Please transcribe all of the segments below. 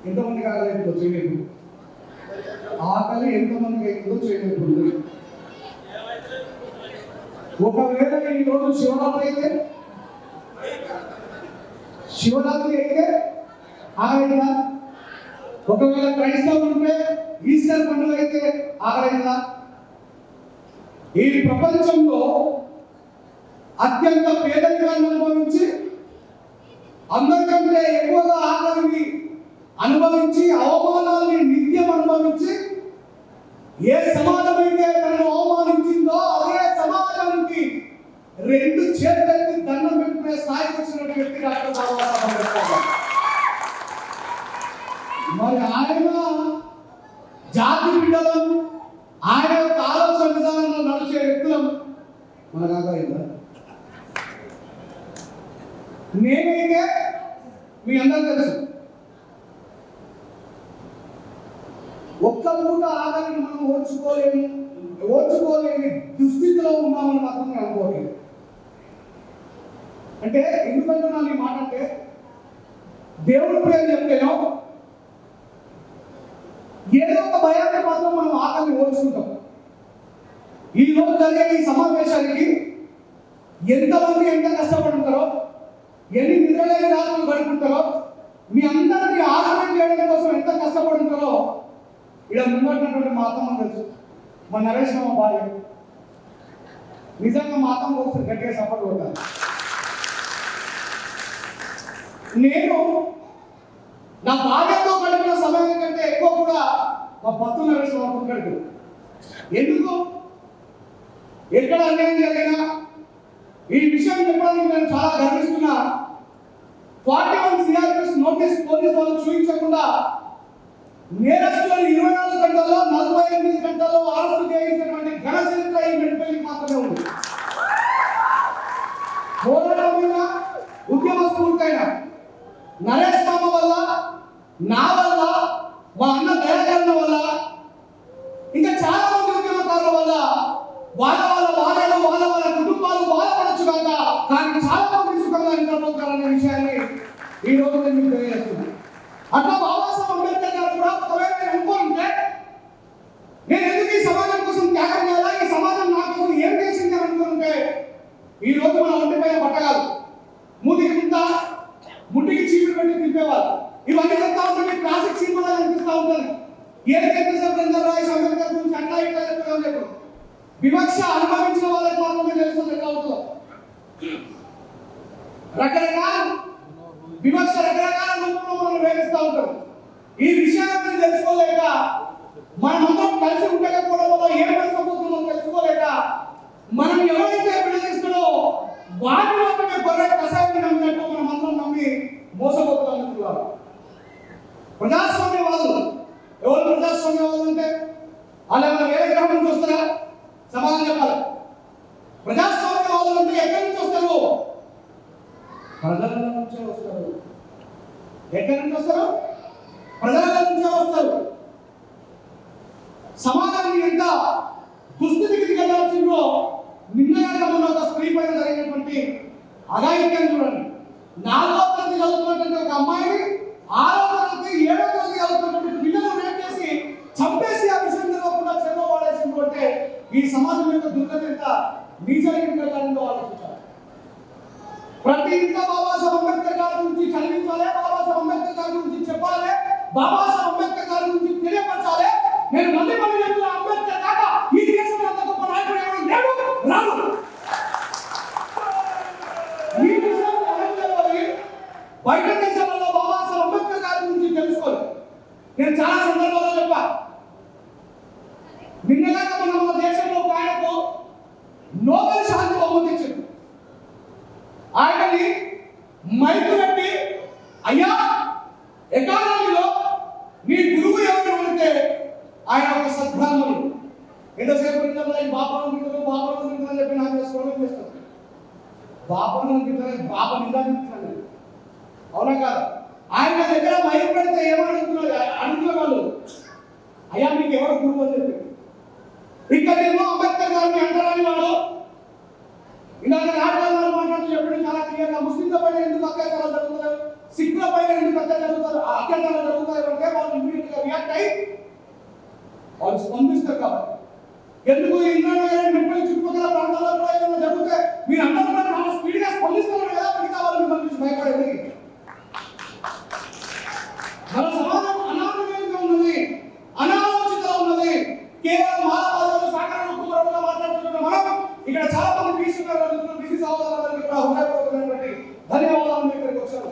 ఎంతమందికి ఆకలి చేయలేదు? ఆకలి ఎంతమందికి అవుతుందో చేయలేదు. ఒకవేళ ఈరోజు శివరాత్రి అయితే ఆగలేదా? ఒకవేళ క్రైస్తవులు ఉంటే ఈస్టర్ పండుగ అయితే ఆగలేదా? ఈ ప్రపంచంలో అత్యంత పేదరికాన్ని అనుభవించి అందరికంటే ఎక్కువగా ఆకలిని అనుభవించి అవమానాన్ని నిత్యం అనుభవించి ఏ సమాజం అయితే తనను అవమానించిందో అదే సమాజానికి రెండు చేతులెత్తి దండం పెట్టుకునే స్థాయికి వచ్చిన వ్యక్తి డాక్టర్ బాబాసాహెబ్ అంబేద్కర్. మరి ఆయన జాతి బిడ్డలం, ఆయన యొక్క ఆలోచన విధానంలో నడిచే వ్యక్తులం మనకు ఆగలేదా? నేనైతే మీ అందరూ తెలుసు, ఒక్క పూట ఆకలిని మనం ఓర్చుకోలేని దుస్థితిలో ఉన్నామని మాత్రం నేను అనుకోలేదు. అంటే ఎందుకంటున్నాను ఈ మాట అంటే, దేవుడి పేరు చెప్తేనో ఏదో ఒక భయాన్ని మాత్రం మనం ఆకలిని ఓర్చుకుంటాం. ఈ రోజు జరిగే ఈ సమావేశానికి ఎంతమంది ఎంత కష్టపడుతారో, ఎన్ని నిద్రలేని రాత్రులు గడుపుతారో, మీ అందరినీ ఆరోగ్యం చేయడం కోసం ఎంత కష్టపడుతారో ఇలా ముందున్నటువంటి మా అత్తమ్మ తెలుసు, మా నరేష్ మామ భార్య. నిజంగా మా అత్తమ్మ కోసం గట్టిగా సపోర్ట్ కొట్టాను. నేను నా భార్యతో గడిపిన సమయం కంటే ఎక్కువ కూడా మా భర్త నరేష్ మామ గడుపు. ఎందుకు? ఎక్కడ అన్యాయం జరిగినా ఈ విషయం చెప్పడానికి నేను చాలా గర్విస్తున్నా. 41 CRPS నోటీస్ పోలీసు వాళ్ళు చూపించకుండా నేరస్తులను 24 గంటల్లో 48 గంటల్లో అరెస్టు చేయించినటువంటి ఘన చరిత్ర ఈ మెట్పల్లికి మాత్రమే ఉంది. పోరాటమైన ఉద్యమ స్ఫూర్తైన నరేష్ మామ వల్ల, నా వల్ల, మా అన్న దయాకరణ వల్ల, ఇంకా చాలా మంది ఉద్యమకారుల వల్ల వాళ్ళ కుటుంబాలు బాధపడచ్చు కాక, కానీ చాలా మంది సుఖంగా నిద్రపోతారనే విషయాన్ని ఈ రోజు నేను మీకు తెలియజేస్తున్నాను. అట్లా బాబాసాహెబ్ అంబేద్కర్ గారు కూడా ఒకవేళ నేను అనుకుంటే, నేను ఎందుకు ఈ సమాజం కోసం త్యాగం చేయాలా, ఈ సమాజం నా కోసం ఏం చేసింది అని అనుకుంటే, ఈ రోజు మన ఒంటిపై పట్టగాలు, మూతికి ముంత, ముట్టికి చీపురు పెట్టి తిప్పేవాళ్ళు. ఇవన్నీ చెప్తా ఉంటే క్లాసిక్ సినిమాలో అనిపిస్తూ ఉంటుంది. ఏదైతే రాజేష్ అంబేద్కర్ గురించి అట్లా ఇట్లా చెప్పారు. వివక్ష అనుభవించిన వాళ్ళకి మాత్రమే తెలుస్తుంది ఎట్లా అవుతుందో. రకరకాల రూపంలో మనం వేధిస్తూ ఉంటాం. ఈ విషయాన్ని తెలుసుకోలేక, మనమందరం కలిసి ఉండకపోవడం వల్ల ఏం నష్టపోతుందో తెలుసుకోలేక, మనం ఎవరైతే విడదీస్తున్నాడో వాటి మాత్రమే గొర్రె కషాయాన్ని నమ్మినట్టు మనం అందరం నమ్మి మోసపోతున్నాం. ప్రజాస్వామ్యవాదులు ఎవరు? ప్రజాస్వామ్యవాదులు అంటే వాళ్ళు ఏమైనా వేరే గ్రహం నుంచి వస్తారా? సమాధానం చెప్పాలి. ప్రజాస్వామ్యవాదులు అంటే ఎక్కడి నుంచి వస్తారు? ప్రజల నుంచే వస్తారు. ఎక్కడి నుంచి వస్తారు? ప్రజల నుంచే వస్తారు. సమాజాన్ని ఎంత దుస్థితికి దిగజార్చిందో నిన్నగా మన ఒక స్త్రీ పైన జరిగినటువంటి అఘాయిత్యం చూడండి. 4వ తరగతి చదువుతున్నటువంటి ఒక అమ్మాయిని 6వ తరగతి 7వ తరగతి చదువుతున్నటువంటి పిల్లలు రేప్ చేసి చంపేసి ఆ విషయం తెలియకుండా చెరవ వాడేసింది అంటే ఈ సమాజం యొక్క దుర్గతి ఎంత నీచరికి వెళ్ళాలని ఆలోచించాలి. ప్రతి ఇంట్లో బాబాసాహెబ్ అంబేద్కర్ గారి గురించి చదివించాలి, బాబాసాహెబ్ అంబేద్కర్ గారి గురించి చెప్పాలి, బాబాసాహెబ్ అంబేద్కర్ గారి గురించి తెలియపరచాలి. నేను మళ్ళీ చెప్తున్నా, అంబేద్కర్ కాక ఈ దేశంలో అంత గొప్ప నాయకుడు ఎవరు లేడు, రాదు. ఈ విషయం బయట దేశాలలో బాబాసాహెబ్ అంబేద్కర్ గారి గురించి తెలుసుకోవాలి. నేను చాలా సందర్భాల్లో చెప్పా. నిన్నగా మన దేశంలో ఒక ఆయనకు నోబెల్ శాంతి బహుమతి ఇచ్చింది. ఆయనని మైకు పెట్టి, అయ్యా ఎకానమీలో మీ గురువు ఎవరు అంటే ఆయన ఒక సద్బ్రాహ్మణుడు. ఎంతసేపు బాపనం తింటారని చెప్పి నాకు స్కోరింగ్ చేస్తాను. బాపనం తింటారు, బాప నిందా తింటున్నాను. అవునా కాదు? ఆయన దగ్గర మైకు పెడితే అడుగుతున్న వాళ్ళు, అయ్యా మీకు ఎవరు గురువు అని చెప్పి. ఇక్కడేమో అంబేద్కర్ గారిని అంటారని వాడు ఇందాక నాటకాలు మాట్లాడుతూ చెప్పడం చాలా క్లియర్గా ముస్లింల పైన ఎందుకు అత్యాచారాలు జరుగుతున్నాయి? అత్యాచారాలు జరుగుతాయంటే వాళ్ళు ఇమీడియట్ గా రియాక్ట్ అయ్యి వాళ్ళు స్పందిస్తారు. కాబట్టి ఎందుకు ఇంద్రానగర్ మిమ్మల్ని చుట్టుపక్కల ప్రాంతాల్లో కూడా ఏదైనా జరిగితే మీరు అందరూ కూడా చాలా స్పీడ్ గా స్పందిస్తున్నారు కదా, మిగతా వాళ్ళు మిమ్మల్ని చూసి భయపడేది. మన సమాజం అనారోగ్యంగా ఉన్నది, అనాలోచితంగా ఉన్నది. కేవలం మానవాళిలో సాకారం కుమారుడుగా మాట్లాడుతున్న మనం ఇక్కడ చాలా మంది బీసీ సహోదరులందరికీ కూడా హృదయపూర్వకమైనటువంటి ధన్యవాదాలు. ఇక్కడికి వచ్చారు.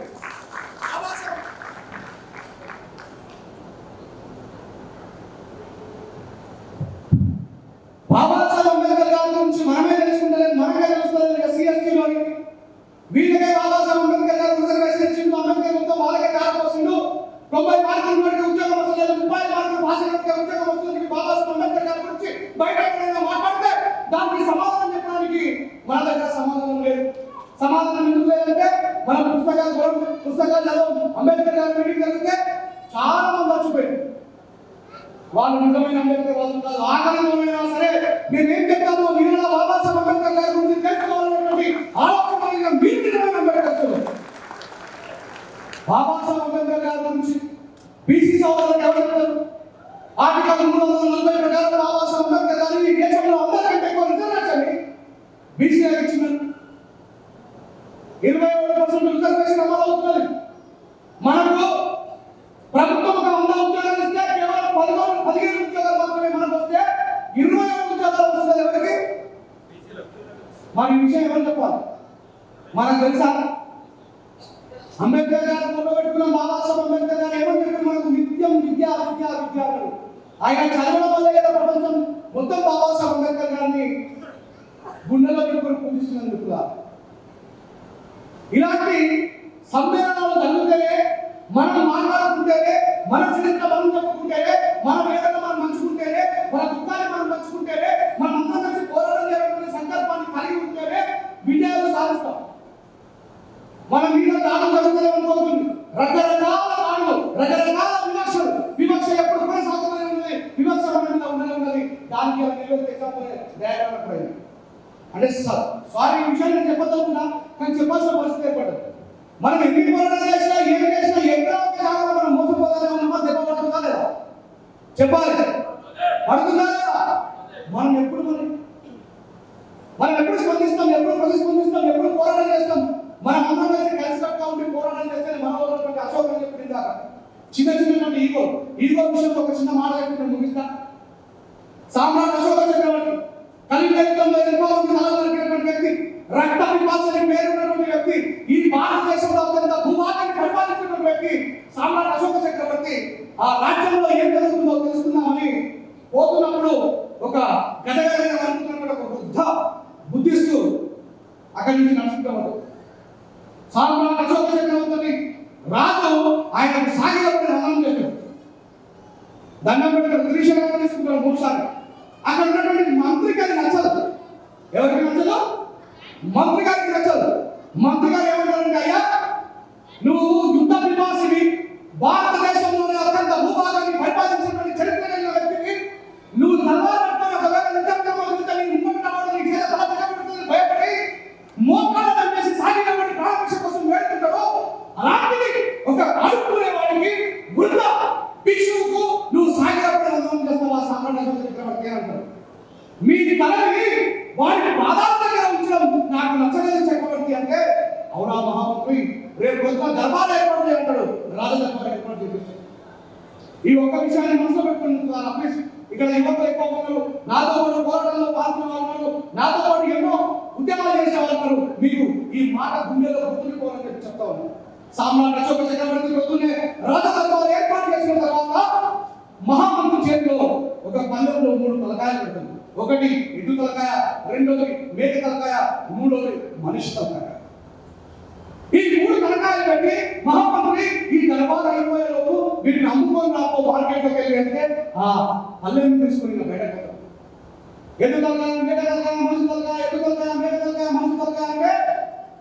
బాబాసాహెబ్ అంబేద్కర్ గారి గురించి మనమే తెలుసుకుంటే మనకే తెలుస్తుంది. సిఎస్టీలోని వీళ్ళకే బాబాసాహెబ్ అంబేద్కర్ గారు రిజర్వేషన్ ఇచ్చిండు. అంబేద్కర్ మొత్తం వాళ్ళకే కాకపోసిండు. 90 మార్కులు వాడికి ఉద్యోగం వస్తలేదు, 30 మార్కులు భాషలకి ఉద్యోగం వస్తుంది. బాబాసాహెబ్ అంబేద్కర్ గారి గురించి బయట మాట్లాడితే దానికి సమాధానం చెప్పడానికి మన దగ్గర సమాధానం లేదు. సమాధానం ఎందుకు లేదంటే మన పుస్తకాలు చదవం. అంబేద్కర్ గారి మీటింగ్ జరిగితే చాలా మంది వచ్చిపోయారు. వాళ్ళు నిజమైన అంబేద్కర్ వాళ్ళు కాదు. ఆకలిమైనా సరే మీరు ఏం చెప్తారో మీరు బాబాసాహెబ్ అంబేద్కర్ గారి గురించి తెలుసుకోవాలనేటువంటి ఆలోచన మీరు నిజమైన అంబేద్కర్. బాబాసాహెబ్ అంబేద్కర్ గారి గురించి బీసీ సోదరులకు ఎవరు చెప్తారు? ఆర్టికల్ 340 ప్రకారం బాబాసాహెబ్ అంబేద్కర్ గారు ఈ దేశంలో అందరికంటే ఎక్కువ రిజర్వేషన్ బీసీలకు ఇచ్చినారు. 27% రిజర్వేషన్ అమలు అవుతున్నది. మనకు ప్రభుత్వం ఒక 100 ఉద్యోగాలు ఇస్తే కేవలం 15 ఉద్యోగాలు మాత్రమే మనకు వస్తే 27 ఉద్యోగాలు వస్తుంది. ఎవరికి? మన విషయం ఎవరు చెప్పాలి? మనకు తెలుసా? అంబేద్కర్ గారు ఫోటో పెట్టుకున్నాం. బాబాసాహెబ్ అంబేద్కర్ గారు ఏమని చెప్పారు? మనకు నిత్యం విద్య విద్య విద్య అన్నారు. ఆయన చదవడం వల్లే కదా ప్రపంచం మొత్తం బాబాసాహెబ్ అంబేద్కర్ గారిని గుండెలో పెట్టుకొని పూజిస్తున్నందుకు. ఇలాంటి సమ్మేళనాలు జరుగుతేనే, మనం మాట్లాడుకుంటేనే, మన చరిత్ర మనం చెప్పుకుంటేనే, మన వేదన మనం పంచుకుంటేనే, మన దుఃఖాన్ని మనం పంచుకుంటేనే, మనం అందరం కలిసి పోరాటం చేయాలనే సంకల్పాన్ని కలిగి ఉంటేనే విజయాలు సాధిస్తాం. మన మీద దాడులు జరుగుతూనే అనుకోతుంది. రకరకాల దాడులు, రకరకాల వివక్ష ఎప్పుడు కొనసాగుతూనే ఉన్నది. వివక్ష మన మీద ఉండనే ఉన్నది. దానికి ఎగ్జాంపుల్ అంటే సారీ ఈ విషయాన్ని నేను చెప్పదలుచుకున్నా, కానీ చెప్పాల్సిన పరిస్థితి ఏర్పడదు. మనం ఎన్ని పోరాటాలు చేసినా ఏం చేసినా ఎక్కడో ఒక జాగ్రత్త మనం మోసపోతానే ఉన్నామా? దెబ్బ పడుతుందా లేదా? చెప్పాలి. పడుతుందా లేదా? మనం ఎప్పుడు స్పందిస్తాం? ఎప్పుడు ప్రతిస్పందిస్తాం? ఎప్పుడు పోరాటం చేస్తాం? మనం అందరం కలిసికట్టుగా ఉండి పోరాటం చేస్తే మన వాళ్ళటువంటి అశోక్ అని చెప్పింది దాకా చిన్నటువంటి ఈగో విషయంలో ఒక చిన్న మాట చెప్పి నేను ముగిస్తా. సామ్రాట్ అశోక చక్రవర్తి కలియుగ యుద్ధంలో ఎంతో మంది నలగలిగినటువంటి వ్యక్తి, రక్త పిపాసని పేరున్నటువంటి వ్యక్తి, ఈ భారతదేశంలో అత్యంత భూభాగాన్ని పరిపాలించినటువంటి వ్యక్తి సామ్రాట్ అశోక చక్రవర్తి. ఆ రాజ్యంలో ఏం జరుగుతుందో తెలుసుకుందామని పోతున్నప్పుడు ఒక గదగదగా అనుకున్నటువంటి ఒక వృద్ధ బుద్ధిస్టు అక్కడి నుంచి నడుచుకుంటాడు. సామ్రాట్ అశోక చక్రవర్తిని రాజు ఆయనకు సాగినప్పుడు దండం చేశాడు. దండం పెట్టుకుని త్రిశూలం తీసుకుంటాడు 3 సార్లు. అక్కడ ఉన్నటువంటి మంత్రికి అది నచ్చదు. ఎవరికి నచ్చదు? మంత్రి గారికి నచ్చదు. మంత్రి గారు ఏమంటారంటే, అయ్యా నువ్వు యుద్ధ పిపాసివి, భారతదేశంలోని అత్యంత భూభాగాన్ని పరిపాలించినటువంటి చరిత్ర కలిగిన వ్యక్తివి, నువ్వు తలవారు పట్టుకొని ఒకవేళ భయపడి మోకాళ్ళ చంపేసి సాగినటువంటి ప్రాణరక్ష కోసం వేడుకుంటాడు. అలాంటిది ఒక అడుక్కునే వాడికి వృద్ధ భిక్షువుకు నువ్వు సాగినప్పుడు అనుభవం చేస్తావా? సామ్రాట్ చక్రవర్తి అంటారు. మీ తలని వాడి పాదాల దగ్గర ఉంచడం నాకు నచ్చలేదు చక్రవర్తి అంటే, అవునా మహామంత్రి, రేపు కొత్త దర్బార్ ఏర్పాటు అంటాడు. రాజదర్బార్ ఏర్పాటు చేపిస్తాడు. ఈ ఒక్క విషయాన్ని మనసులో పెట్టుకుంటున్నారు. ప్లీజ్ ఇక్కడ యువకులు ఎక్కువ ఉన్నారు, నాతో పాటు పోరాటంలో పాల్గొనే వాళ్ళు, నాతో పాటు ఎన్నో ఉద్యమాలు చేసే వాళ్ళు. మీకు ఈ మాట గుండెలో గుర్తుండిపోవాలని చెప్పి చెప్తా ఉన్నాను. సామ్రాట్ అశోక చక్రవర్తి పొద్దున్నే రాజదర్బార్ ఏర్పాటు చేసిన తర్వాత మహామంత్రి చేతిలో ఒక పందెంలో 3 తలకాయలు పెడుతుంది. ఒకటి ఎద్దు తలకాయ, రెండోది మేక తలకాయ, మూడోది మనిషి తలకాయ. ఈ 3 తలకాయలు పెట్టి మహామంత్రి ఈ దర్బార్ అయిపోయేలోపు వీటిని అమ్ముకొని రాపో మార్కెట్లోకి వెళ్ళి అంటే ఆ పల్లెని తీసుకుని బయటకు ఎద్దు తలకాయ, మేక తలకాయ, మనిషి తలకాయ, ఎద్దు తలకాయ, మేక తలకాయ, మనిషి తలకాయ అంటే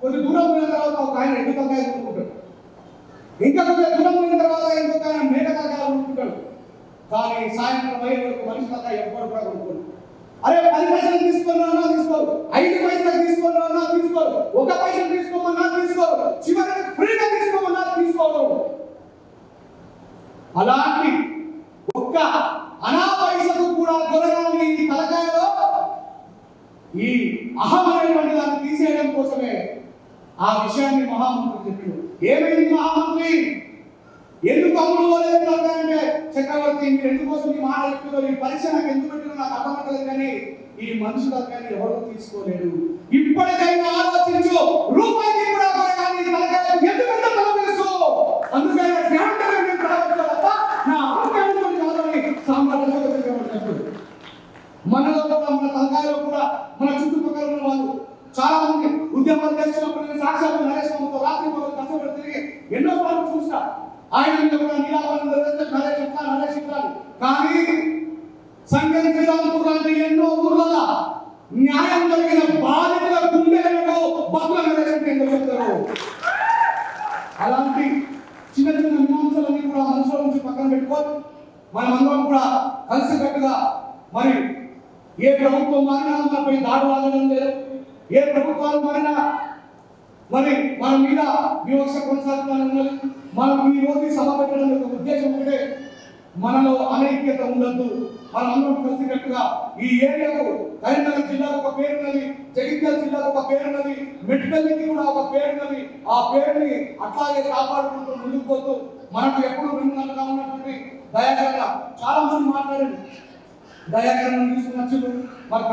కొద్ది దూరం పోయిన తర్వాత ఒక ఆయన ఎద్దు తలకాయ కొనుక్కుంటాడు. ఇంకా కొద్దిగా దూరం పోయిన తర్వాత ఇంకొక ఆయన మేక తలకాయ కొనుక్కుంటాడు. కానీ సాయంత్రం అయ్యే వరకు మనిషి తలకాయ ఎప్పుడు కూడా కొనుక్కోడు. అరే 10 పైసలు తీసుకున్నా తీసుకోరు, 5 పైసలు తీసుకున్నా తీసుకోరు, 1 పైసలు తీసుకోమన్నా తీసుకోరు, చివరికి ఫ్రీగా తీసుకోమన్నా తీసుకోరు. ఆ విషయాన్ని మహామంత్రి చెప్పాడు. ఏమైంది మహామంత్రి, ఎందుకు అమ్ముడు పోలేదు అంటే, చక్రవర్తి మీరు ఎందుకోసం ఈ మాట చెప్తున్నారు, ఈ పరీక్ష నాకు ఎందుకు పెట్టినా నాకు అర్థమవుతలేదు, కానీ ఈ మనుషుల కానీ ఎవరు తీసుకోలేడు. ఇప్పటికైనా ఆలోచించు, రూపాయికి కూడా కానీ ఎందుకంటే తెలుసు, అందుకైనా నా ఆరోగ్యాన్ని సాంబార్ మనలో కూడా మన తలకాయలో కూడా మన చుట్టుపక్కల ఉన్న వాళ్ళు చాలా మంది ఉద్యమాలు చేస్తున్నప్పుడు సాక్షాత్ నరేష్ బాబుతో రాత్రి పగలు కష్టపడి తిరిగి ఎన్నో సార్లు చూసా. ఆయన మీద కూడా నీలాభరణ నరేష్ ఇట్లాడు. కానీ సంఘం శ్రీరాంపూర్ లాంటి ఎన్నో ఊర్ల న్యాయం కలిగిన బాధితుల గుండెలకు బతుల నరేష్ అంటే ఎందుకు చెప్తారు? అలాంటి చిన్న చిన్న మీమాంసలన్నీ కూడా మనసులో నుంచి పక్కన పెట్టుకొని మనమందరం కూడా కలిసికట్టుగా మరి ఏ ప్రభుత్వం మారినా మనపై దాడులు ఆగడం లేదు, ఏ ప్రభుత్వాలు మారినా మరి మన మీద వివక్ష కొనసాగుతానే ఉన్నది. మనం ఈ రోజు సభ పెట్టడం యొక్క ఉద్దేశం ఒకటే, మనలో అనైక్యత ఉండద్దు, మనం అందరం కలిసికట్టుగా ఈ ఏరియాకు కరీంనగర్ జిల్లాకు ఒక పేరున్నది, జగిత్యాల జిల్లాకు ఒక పేరున్నది, మెట్పల్లికి కూడా ఒక పేరున్నది. ఆ పేరుని అట్లాగే కాపాడుకుంటూ ముందుకు పోతూ మనకు ఎప్పుడు వెన్నుగా ఉన్నటువంటి దయాకరణ చాలా మంది మాట్లాడారు. దయాకరణ తీసుకున్నచ్చు మరి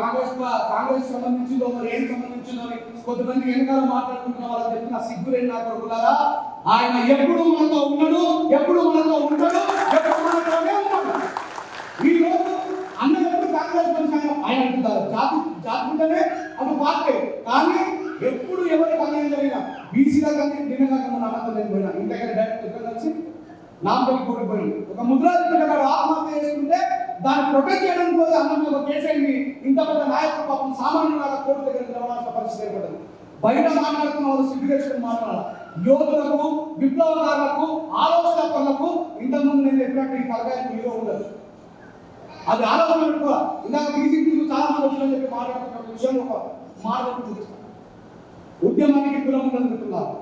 కాంగ్రెస్ సంబంధించిందో మరి ఏం సంబంధించిందో కొంతమంది వెనకాల మాట్లాడుకుంటున్న వాళ్ళకి చెప్పిన సిగ్గులేని నా కొడుకులారా, ఆయన ఎప్పుడు మనతో ఉన్నాడు, ఎప్పుడు మనతో ఉంటాడు, ఎప్పుడు మనతోనే ఉన్నాడు. ఈ రోజు అన్న ఎప్పుడు కాంగ్రెస్ మనిషి ఆయన అంటున్నారు, జాతింటేనే అటు పార్టీ, కానీ ఎప్పుడు ఎవరికి అన్యాయం జరిగినా బీసీల కంటే నిన్నగా మన అనంతం నేను పోయినా ఇంతకన్నా డైరెక్ట్ కలిసి నాంపల్లి కోరిపోయింది. ఒక ముద్రాజు పిల్లగాడు ఆత్మహత్య చేసుకుంటే దాన్ని ప్రొటెక్ట్ చేయడానికి పోతే అన్న ఒక కేసు అయింది. ఇంత పెద్ద నాయకుడు పాపం సామాన్యుల కోర్టు దగ్గర నిలబడాల్సిన పరిస్థితి ఏర్పడింది. బయట మాట్లాడుతున్న వాళ్ళు సిగ్గురేషన్ మాట్లాడాలి. యోధులకు, విప్లవకారులకు, ఆలోచనలకు ఇంతకుముందు నేను చెప్పినట్టు ఈ తలకాయకు హీరో ఉండదు. అది ఆలోచన పెట్టుకోవాలి. ఇందాక బీజేపీ చాలా మంది వచ్చిందని చెప్పి మాట్లాడుతున్న విషయం ఒక మాట్లాడుతూ ఉద్యమానికి కులం ఉండదు మిత్రులారా.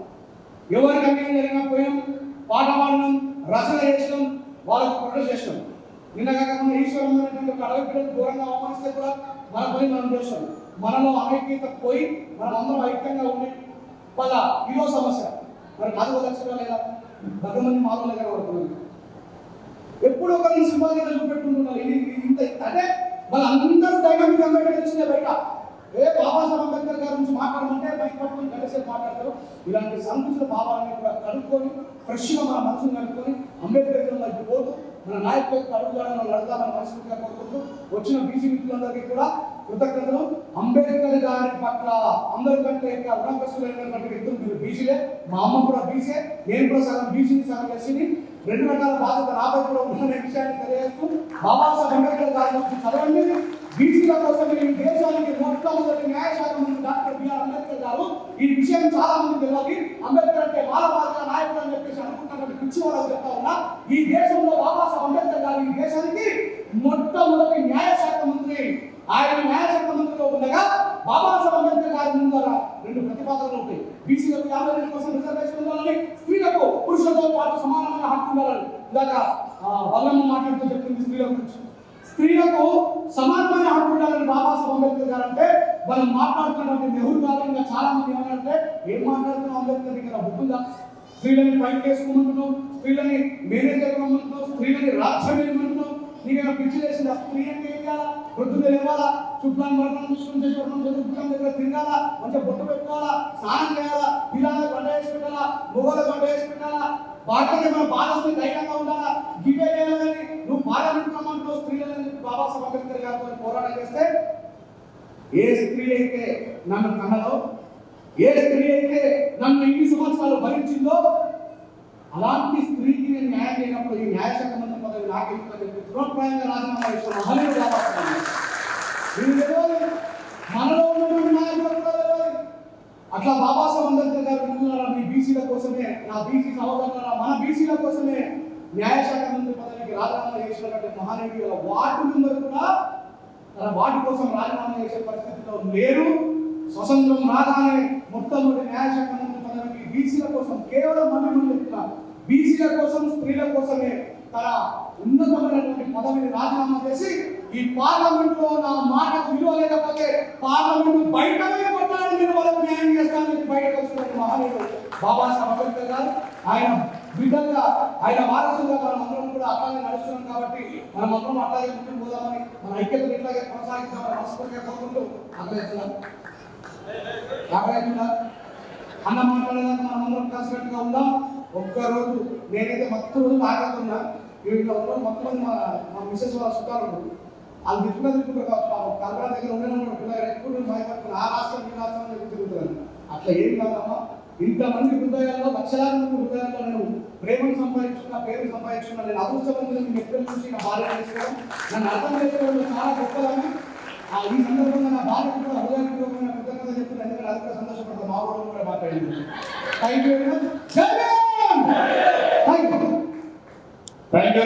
ఎవరికి అన్యాయం జరిగినా పోయాం, పాట పాడడం, రచన చేసడం, వాళ్ళకు ప్రొటెస్ట్ చేస్తాం. నిన్న కాకుండా ఈశ్వరం అనేటువంటి ఒక అడవి పిల్లలు ఘోరంగా అవమానిస్తే కూడా మన పని మనం చేస్తాం. మనలో అనైక్యత పోయి మనం అందరం ఐక్యంగా ఉండి వాళ్ళ ఇదో సమస్య మరి 4 లక్షలు లేదా 10 మంది మాలో కనబడుతున్నారు. ఎప్పుడు ఒకరిని సింబాలిక్ చూపెట్టుకుంటున్నారు. ఇది ఇంత అంటే వాళ్ళందరూ డైనమిక్ అంబేద్కర్ తెలిసిందే. బయట బాబాసాహెబ్ అంబేద్కర్ గారి నుంచి మాట్లాడమంటే బయట పట్టుకొని కలిసి మాట్లాడతారు. ఇలాంటి సంకుచిత భావాలని కూడా కనుక్కొని ఫ్రెష్గా మన మనసును కనుక్కొని అంబేద్కర్ వైపు పోతూ మన నాయకులకు అడుగుదాడని నడతామని మనస్ఫూర్తిగా కోరుకుంటూ వచ్చిన బీసీ మిత్రులందరికీ కూడా కృతజ్ఞతలు. అంబేద్కర్ గారి పట్ల అందరికంటే ఎక్కువ రుణగ్రస్తులైనటువంటి వ్యక్తులు మీరు బీసీలే. మా అమ్మ కూడా బీసీ, నేను కూడా సగం బీసీని సగం ఎస్సీని. 2 రకాల బాధ్యత రాబోయే కూడా ఉందనే విషయాన్ని తెలియజేస్తూ బాబాసాహెబ్ అంబేద్కర్ గారి గురించి చదవండి. బీసీల కోసం ఈ దేశానికి మొట్టమొదటి న్యాయశాఖ మంత్రి డాక్టర్ బిఆర్ అంబేద్కర్ గారు ఈ విషయం చాలా మంది తెలియాలి. అంబేద్కర్ అంటే మానవాళిక నాయకుడు అని చెప్పేసి అనుకుంటున్నటువంటి పిచ్చి వాళ్ళకి చెప్తా ఉన్నా, ఈ దేశంలో బాబాసాహెబ్ అంబేద్కర్ గారు ఈ దేశానికి మొట్టమొదటి న్యాయశాఖ మంత్రి. ఆయన న్యాయశాఖ మంత్రిలో ఉండగా బాబాసాహెబ్ అంబేద్కర్ గారి ముందు 2 ప్రతిపాదనలు ఉంటాయి. బీసీలకు 52% రిజర్వేషన్ ఉండాలని, స్త్రీలకు పురుషులతో పాటు సమానమైన హక్కు ఉండాలని. ఇందాక వల్లమ్మ మాట్లాడుతూ చెప్పింది స్త్రీల గురించి. స్త్రీలకు సమానమైన హక్కు ఉండాలని బాబాసాహెబ్ అంబేద్కర్ గారు అంటే మనం మాట్లాడుతున్నటువంటి నెహ్రూ గారు ఇంకా చాలా మంది ఏమంటే ఏం మాట్లాడుతున్నాం, అంబేద్కర్ దగ్గర బుద్ధుందా? స్త్రీలని పైకి వేసుకోమంటున్నావు, స్త్రీలని మేనేజ్ చేయమంటున్నావు, స్త్రీలని రాజ్యం వేయమంటున్నావు. నీకైనా పిచ్చి వేసింది. ఆ స్త్రీ అంటే ఏం చేయాలా? పొద్దున్న లేవాలా, చుట్టాన్ని పడడం, చూసుకుని చేసుకోవడం, చదువుకోవడం, దగ్గర తిరగాల, మంచిగా బొట్టు పెట్టుకోవాలా, స్నానం చేయాలా, పిల్లలకు గంట వేసి పెట్టాలా, మొగోళ్ళ గంట వేసి పెట్టాలా, భారతీయ మన బాలస్త్రీ ధైర్యంగా ఉండాలా. గివే చేయాలని నువ్వు పార్లమెంట్ రమ్మంటున్నావు స్త్రీలని చెప్పి బాబాసాహెబ్ అంబేద్కర్ గారితో పోరాటం చేస్తే, ఏ స్త్రీ అయితే నన్ను కన్నదో, ఏ స్త్రీ అయితే నన్ను ఇన్ని సంవత్సరాలు భరించిందో, అలాంటి స్త్రీకి నేను న్యాయం చేయనప్పుడు ఈ న్యాయశాఖ మంత్రి పదవి నాకు ఎందుకని చెప్పి తృణప్రాయంగా రాజీనామా చేసిన మహనీయుడు బాబాసాహెబ్. మనలో ఉన్నటువంటి నాయకులు కూడా తెలియాలి. అట్లా బాబాసాహెబ్ అంబేద్కర్ గారు అనుకున్నారా, మీ బీసీల కోసమే, నా బీసీ సహోదరులారా, మన బీసీల కోసమే న్యాయశాఖ మంత్రి పదవికి రాజీనామా చేసినటువంటి మహనీయుల వార్డు మెంబర్ కూడా తన వార్డు కోసం రాజీనామా చేసే పరిస్థితిలో లేరు. స్వతంత్రం రాగానే మొట్టమొదటి న్యాయశాఖ మంత్రి పదవికి బీసీల కోసం కేవలం మంత్రి చెప్తున్నారు. బీసీల కోసం, స్త్రీల కోసమే తన ఉన్నతమైనటువంటి పదవిని రాజీనామా చేసి ఈ పార్లమెంట్ లో నా మాటకు విలువ లేకపోతే పార్లమెంట్ బయటనే కొట్టాలని నేను వాళ్ళకు న్యాయం చేస్తానని బయటకు వస్తున్నారు. మహానీయుడు బాబాసాహెబ్ అంబేద్కర్ గారు. ఆయన బిడ్డగా ఆయన వారసుగా మనం అందరం కూడా అట్లాగే నడుస్తున్నాం కాబట్టి మనం అందరం అట్లాగే ముందుకు పోదామని మన ఐక్యతను ఇట్లాగే కొనసాగిద్దామని మనస్ఫూర్తిగా కోరుకుంటూ ఆకలిస్తున్నాం. అన్న మాట్లాడేదాకా మనం అందరం కలిసినట్టుగా ఉందాం. ఒక్కరోజు నేనైతే మొత్తం రోజు ఆగలుతున్నా. వీటిలో మొత్తం మంది మా మిస్సెస్ వాళ్ళ చుట్టాలు వాళ్ళు తిట్టుకుంటారు కావచ్చు. కల్పన దగ్గర ఉండేవాళ్ళు పిల్లలు ఎక్కువ భయపడుతున్నారు. ఆ రాష్ట్రం ఈ రాష్ట్రం తిరుగుతున్నారు. అట్లా ఏం కాదమ్మా. ఇంతమంది హృదయాల్లో లక్షలాది మంది హృదయాల్లో నేను ప్రేమను సంపాదించుకున్నా, పేరును సంపాదించుకున్నా. నేను అదృష్టవంతులను ఎక్కడి నుంచి నా భార్య చేసుకోవడం నన్ను అర్థం చేసుకోవడం చాలా గొప్పదని ఈ సందర్భంగా నా భార్యకు కూడా హృదయపూర్వకమైన కృతజ్ఞత చెప్తున్నా. ఎందుకంటే అది కూడా సంతోషపడతాను. మా ఊళ్ళో కూడా మాట్లాడింది. Thank you very much. Thank you.